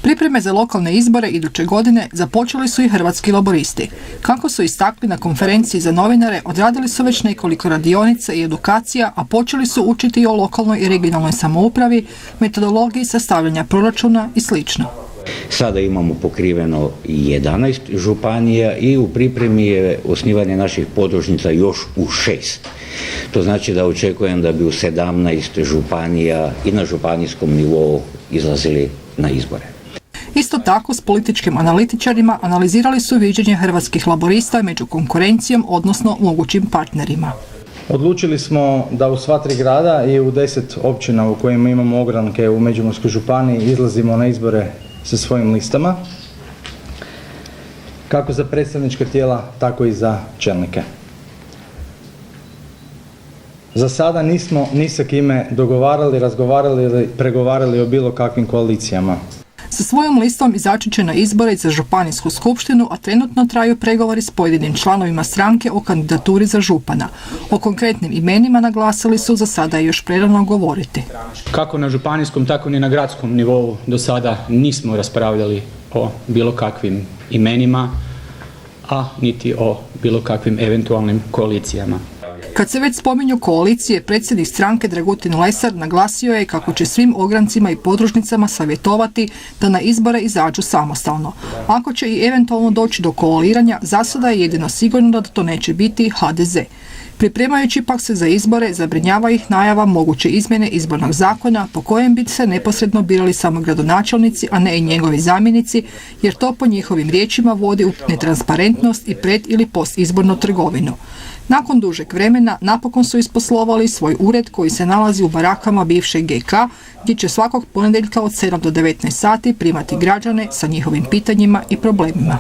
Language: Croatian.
Pripreme za lokalne izbore iduće godine započeli su i Hrvatski laburisti. Kako su istakli na konferenciji za novinare, odradili su već nekoliko radionica i edukacija, a počeli su učiti i o lokalnoj i regionalnoj samoupravi, metodologiji sastavljanja proračuna i sl. Sada imamo pokriveno 11 županija i u pripremi je osnivanje naših podružnica još u 6. To znači da očekujem da bi u 17 županija i na županijskom nivou izlazili na izbore. Isto tako, s političkim analitičarima analizirali su viđenje Hrvatskih laburista među konkurencijom, odnosno mogućim partnerima. Odlučili smo da u sva 3 grada i u 10 općina u kojima imamo ogranke u Međimurskoj županiji izlazimo na izbore sa svojim listama, kako za predstavnička tijela, tako i za čelnike. Za sada nismo ni sa kime dogovarali, razgovarali ili pregovarali o bilo kakvim koalicijama. Sa svojom listom izaći će na izbore za županijsku skupštinu, a trenutno traju pregovori s pojedinim članovima stranke o kandidaturi za župana. O konkretnim imenima naglasili su za sada još prerano govoriti. Kako na županijskom, tako ni na gradskom nivou do sada nismo raspravljali o bilo kakvim imenima, a niti o bilo kakvim eventualnim koalicijama. Kad se već spominju koalicije, predsjednik stranke Dragutin Lesar naglasio je kako će svim ograncima i podružnicama savjetovati da na izbore izađu samostalno. Ako će i eventualno doći do koaliranja, za sada je jedino sigurno da to neće biti HDZ. Pripremajući pak se za izbore, zabrinjava ih najava moguće izmjene izbornog zakona po kojem bi se neposredno birali samo gradonačelnici, a ne i njegovi zamjenici, jer to po njihovim riječima vodi u netransparentnost i pred ili post izbornu trgovinu. Nakon dužeg vremena napokon su isposlovali svoj ured koji se nalazi u barakama bivše GK, gdje će svakog ponedjeljka od 7 do 19 sati primati građane sa njihovim pitanjima i problemima.